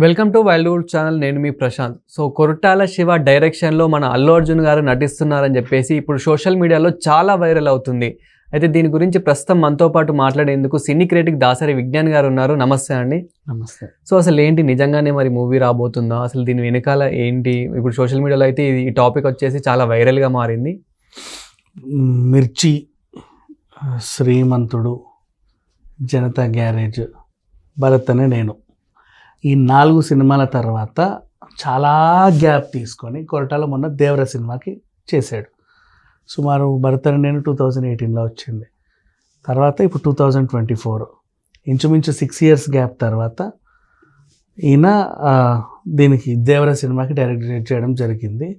Welcome to Wildwood channel. నేను మీ Prashanth. So Koratala Siva డైరెక్షన్లో మన అల్లు అర్జున్ గారు నటిస్తున్నారని చెప్పేసి ఇప్పుడు సోషల్ మీడియాలో చాలా వైరల్ అవుతుంది. అయితే దీని గురించి ప్రస్తుతం మనతో పాటు మాట్లాడేందుకు సినీ క్రిటిక్ దాసరి విజ్ఞాన్ గారు ఉన్నారు. నమస్తే అండి. నమస్తే. సో అసలు ఏంటి, నిజంగానే మరి మూవీ రాబోతుందా? అసలు దీని వెనకాల ఏంటి? ఇప్పుడు సోషల్ మీడియాలో అయితే ఈ టాపిక్ వచ్చేసి చాలా వైరల్గా మారింది. మిర్చి, శ్రీమంతుడు, జనతా గ్యారేజ్, భరత్ అనే నేను, ఈ 4 సినిమాల తర్వాత చాలా గ్యాప్ తీసుకొని కొరటాల మొన్న దేవర సినిమాకి చేశాడు. సుమారు భరత్ అనే నేను 2018లో వచ్చింది. తర్వాత ఇప్పుడు 2024, ఇంచుమించు 6 years గ్యాప్ తర్వాత ఈయన దీనికి దేవర సినిమాకి డైరెక్ట్ చేయడం జరిగింది.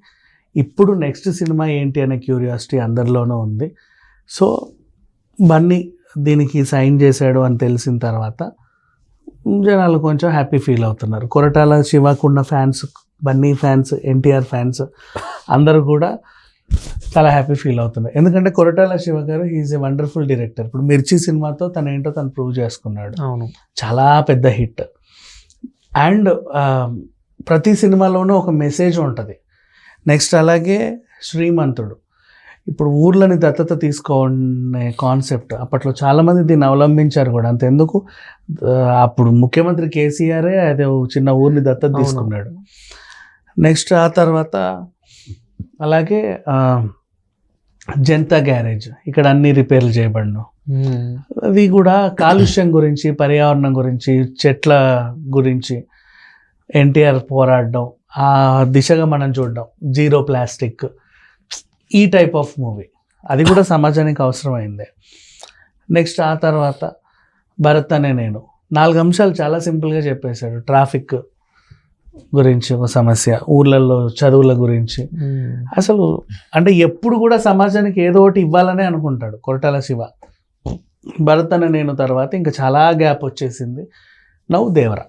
ఇప్పుడు నెక్స్ట్ సినిమా ఏంటి అనే క్యూరియాసిటీ అందరిలోనూ ఉంది. సో బన్నీ దీనికి సైన్ చేశాడు అని తెలిసిన తర్వాత జనాలు కొంచెం హ్యాపీ ఫీల్ అవుతున్నారు. కొరటాల శివకున్న fans, Bunny fans, NTR fans అందరూ కూడా చాలా హ్యాపీ ఫీల్ అవుతున్నారు. ఎందుకంటే కొరటాల శివ గారు ఈజ్ ఏ వండర్ఫుల్ డైరెక్టర్. ఇప్పుడు మిర్చి సినిమాతో తను ఏంటో తను ప్రూవ్ చేసుకున్నాడు. అవును, చాలా పెద్ద హిట్. అండ్ ప్రతి సినిమాలోనూ ఒక మెసేజ్ ఉంటుంది. నెక్స్ట్ అలాగే శ్రీమంతుడు, ఇప్పుడు ఊర్లని దత్తత తీసుకోనే కాన్సెప్ట్ అప్పట్లో చాలామంది దీన్ని అవలంబించారు కూడా. అంతెందుకు, అప్పుడు ముఖ్యమంత్రి కేసీఆరే అదే చిన్న ఊరిని దత్తత తీసుకున్నాడు. నెక్స్ట్ ఆ తర్వాత అలాగే జనతా గ్యారేజ్, ఇక్కడ అన్ని రిపేర్లు చేయబడను. అది కూడా కాలుష్యం గురించి, పర్యావరణం గురించి, చెట్ల గురించి ఎన్టీఆర్ పోరాడడం, ఆ దిశగా మనం చూడడం, జీరో ప్లాస్టిక్, ఈ టైప్ ఆఫ్ మూవీ. అది కూడా సమాజానికి అవసరమైంది. నెక్స్ట్ ఆ తర్వాత భరత్ అనే నేను 4 అంశాలు చాలా సింపుల్గా చెప్పేశాడు. ట్రాఫిక్ గురించి ఒక సమస్య, ఊర్లలో చదువుల గురించి. అసలు అంటే ఎప్పుడు కూడా సమాజానికి ఏదో ఒకటి ఇవ్వాలనే అనుకుంటాడు కొరటాల శివ. భరత్ అనే నేను తర్వాత ఇంకా చాలా గ్యాప్ వచ్చేసింది. నవ్వు దేవర.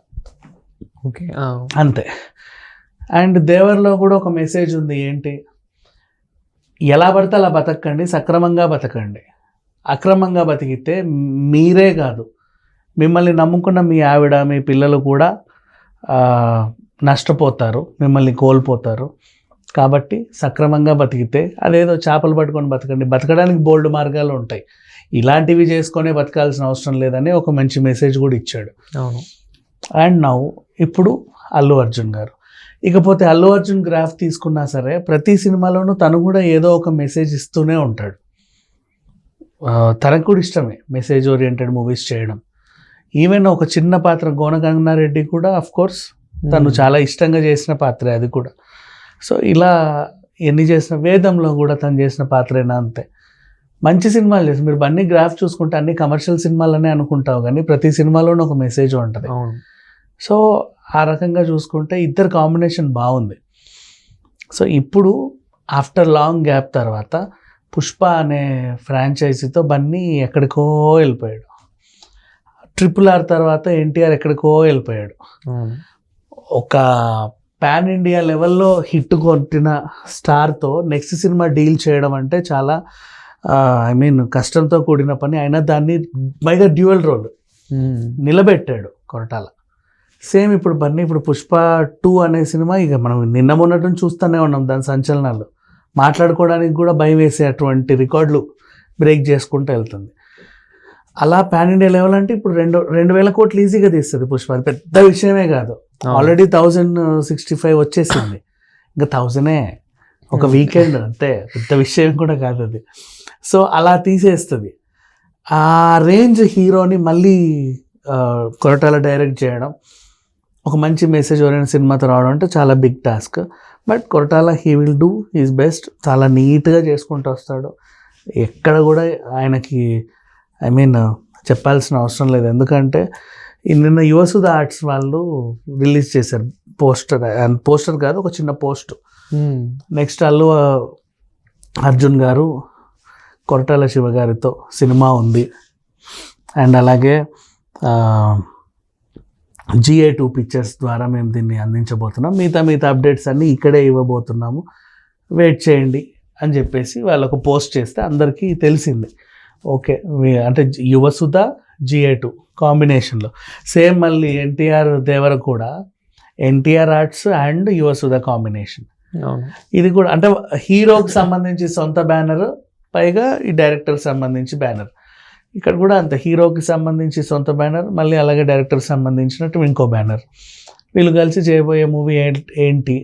ఓకే, అంతే. అండ్ దేవర్లో కూడా ఒక మెసేజ్ ఉంది. ఏంటి, ఎలా పడితే అలా బతకండి, సక్రమంగా బతకండి. అక్రమంగా బతికితే మీరే కాదు, మిమ్మల్ని నమ్ముకున్న మీ ఆవిడ, మీ పిల్లలు కూడా నష్టపోతారు, మిమ్మల్ని కోల్పోతారు. కాబట్టి సక్రమంగా బతికితే, అదేదో చేపలు పట్టుకొని బతకండి, బతకడానికి బోల్డ్ మార్గాలు ఉంటాయి, ఇలాంటివి చేసుకొనే బతకాల్సిన అవసరం లేదని ఒక మంచి మెసేజ్ కూడా ఇచ్చాడు. అవును. అండ్ నౌ ఇప్పుడు అల్లు అర్జున్ గారు. ఇకపోతే అల్లు అర్జున్ గ్రాఫ్ తీసుకున్నా సరే ప్రతి సినిమాలోనూ తను కూడా ఏదో ఒక మెసేజ్ ఇస్తూనే ఉంటాడు. తనకు కూడా ఇష్టమే మెసేజ్ ఓరియంటెడ్ మూవీస్ చేయడం. ఈవెన్ ఒక చిన్న పాత్ర గోనగంగారెడ్డి కూడా అఫ్ కోర్స్ తను చాలా ఇష్టంగా చేసిన పాత్రే అది కూడా. సో ఇలా ఎన్ని చేసిన, వేదంలో కూడా తను చేసిన పాత్రేనా అంతే. మంచి సినిమాలు చేసి మీరు అన్ని గ్రాఫ్ చూసుకుంటే అన్ని కమర్షియల్ సినిమాలనే అనుకుంటావు, కానీ ప్రతి సినిమాలోనూ ఒక మెసేజ్ ఉంటుంది. సో ఆ రకంగా చూసుకుంటే ఇద్దరు కాంబినేషన్ బాగుంది. సో ఇప్పుడు ఆఫ్టర్ లాంగ్ గ్యాప్ తర్వాత పుష్ప అనే ఫ్రాంచైజీతో బన్నీ ఎక్కడికో వెళ్ళిపోయాడు. RRR తర్వాత ఎన్టీఆర్ ఎక్కడికో వెళ్ళిపోయాడు. ఒక పాన్ ఇండియా లెవెల్లో హిట్ కొట్టిన స్టార్తో నెక్స్ట్ సినిమా డీల్ చేయడం అంటే చాలా కష్టంతో కూడిన పని. అయినా దాన్ని పైగా డ్యూయల్ రోల్ నిలబెట్టాడు కొరటాల. సేమ్ ఇప్పుడు బన్నీ ఇప్పుడు పుష్ప 2 అనే సినిమా ఇక మనం నిన్న మొన్నటి నుంచి చూస్తూనే ఉన్నాం. దాని సంచలనాలు మాట్లాడుకోవడానికి కూడా భయం వేసే అటువంటి రికార్డులు బ్రేక్ చేసుకుంటూ వెళ్తుంది. అలా పాన్ ఇండియా లెవెల్ అంటే ఇప్పుడు 2,000 కోట్లు ఈజీగా తీస్తుంది పుష్ప. అది పెద్ద విషయమే కాదు. ఆల్రెడీ 1,065 వచ్చేసింది, ఇంకా 1,000 ఒక వీకెండ్, అంతే, పెద్ద విషయం కూడా కాదు అది. సో అలా తీసేస్తుంది. ఆ రేంజ్ హీరోని మళ్ళీ కొరటాల డైరెక్ట్ చేయడం, ఒక మంచి మెసేజ్ ఓరియంటెడ్ సినిమాతో రావడం అంటే చాలా big task. But Koratala he will do his best. చాలా నీట్గా చేసుకుంటూ వస్తాడు. ఎక్కడ కూడా ఆయనకి చెప్పాల్సిన అవసరం లేదు. ఎందుకంటే నిన్న యువసుధ ఆర్ట్స్ వాళ్ళు రిలీజ్ చేశారు పోస్టర్ కాదు, ఒక చిన్న పోస్ట్. నెక్స్ట్ అల్లు అర్జున్ గారు కొరటాల శివ గారితో సినిమా ఉంది. అండ్ అలాగే GA2 పిక్చర్స్ ద్వారా మేము దీన్ని అందించబోతున్నాం. మిగతా అప్డేట్స్ అన్నీ ఇక్కడే ఇవ్వబోతున్నాము, వెయిట్ చేయండి అని చెప్పేసి వాళ్ళకు పోస్ట్ చేస్తే అందరికీ తెలిసింది. ఓకే, అంటే యువసుధ GA2 కాంబినేషన్లో సేమ్. మళ్ళీ ఎన్టీఆర్ దేవర కూడా ఎన్టీఆర్ ఆర్ట్స్ అండ్ యువ సుధా కాంబినేషన్. అవును. ఇది కూడా అంటే హీరోకి సంబంధించి సొంత బ్యానర్, పైగా ఈ డైరెక్టర్ సంబంధించి బ్యానర్. ఇక్కడ కూడా అంత హీరోకి సంబంధించి సొంత బ్యానర్, మళ్ళీ అలాగే డైరెక్టర్ సంబంధించినట్టు ఇంకో బ్యానర్. వీళ్ళు కలిసి చేయబోయే మూవీ ఏంటి,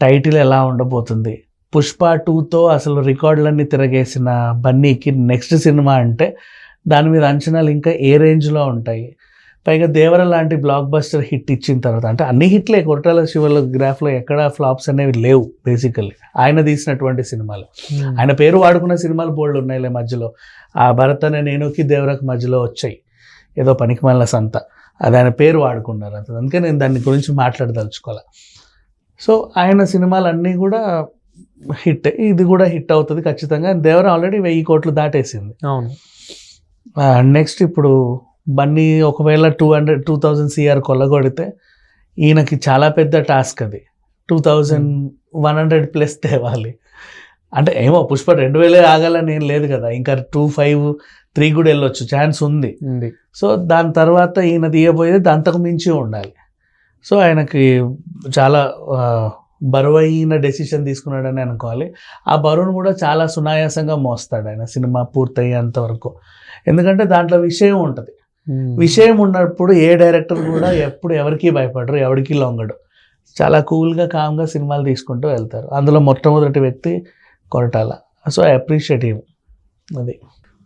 టైటిల్ ఎలా ఉండబోతుంది, పుష్ప 2తో అసలు రికార్డులన్నీ తిరగేసిన బన్నీకి నెక్స్ట్ సినిమా అంటే దాని మీద అంచనాలు ఇంకా ఏ రేంజ్లో ఉంటాయి. పైగా దేవర లాంటి బ్లాక్ బస్టర్ హిట్ ఇచ్చిన తర్వాత, అంటే అన్ని హిట్లే, కొరటాల శివల గ్రాఫ్లో ఎక్కడ ఫ్లాప్స్ అనేవి లేవు బేసికల్లీ ఆయన తీసినటువంటి సినిమాలు. ఆయన పేరు వాడుకున్న సినిమాలు బోల్డ్ ఉన్నాయిలే మధ్యలో. ఆ భరత్ అనే నేనుకి దేవరకు మధ్యలో వచ్చాయి, ఏదో పనికి మళ్ళీ సంత, అది ఆయన పేరు వాడుకున్నారు అంత. అందుకే నేను దాని గురించి మాట్లాడదలుచుకోవాలి. సో ఆయన సినిమాలన్నీ కూడా హిట్, ఇది కూడా హిట్ అవుతుంది ఖచ్చితంగా. దేవర ఆల్రెడీ 1000 కోట్లు దాటేసింది. అవును. నెక్స్ట్ ఇప్పుడు బన్నీ ఒకవేళ 2000 CR కొల్లగొడితే ఈయనకి చాలా పెద్ద టాస్క్ అది. 2100+ తేవాలి. అంటే ఏమో పుష్ప 2000 ఆగాలని ఏం లేదు కదా, ఇంకా 2.5, 3 కూడా వెళ్ళొచ్చు, ఛాన్స్ ఉంది. సో దాని తర్వాత ఈయన తీయబోయేది అంతకు మించి ఉండాలి. సో ఆయనకి చాలా బరువైన డెసిషన్ తీసుకున్నాడని అనుకోవాలి. ఆ బరువును కూడా చాలా సునాయాసంగా మోస్తాడు ఆయన సినిమా పూర్తయ్యేంత వరకు. ఎందుకంటే దాంట్లో విషయం ఉంటుంది. విషయం ఉన్నప్పుడు ఏ డైరెక్టర్ కూడా ఎప్పుడు ఎవరికి భయపడరు, ఎవరికి లొంగడు. చాలా కూల్గా కామ్గా సినిమాలు తీసుకుంటూ వెళ్తారు. అందులో మొట్టమొదటి వ్యక్తి Koratala. So I appreciate him. అది.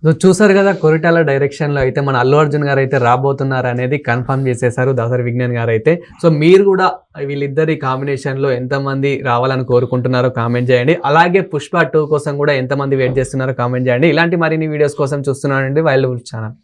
సో చూసారు కదా, కొరటాల డైరెక్షన్లో అయితే మన అల్లు అర్జున్ గారు అయితే రాబోతున్నారు అనేది కన్ఫర్మ్ చేసేసారు దాసరి విజ్ఞాన్ గారు అయితే. సో మీరు కూడా వీళ్ళిద్దరి కాంబినేషన్లో ఎంతమంది రావాలని కోరుకుంటున్నారో కామెంట్ చేయండి. అలాగే పుష్ప 2 కోసం కూడా ఎంతమంది వెయిట్ చేస్తున్నారో కామెంట్ చేయండి. ఇలాంటి మరిన్ని వీడియోస్ కోసం చూస్తున్నానండి వైల్డ్ వుల్ఫ్ ఛానల్.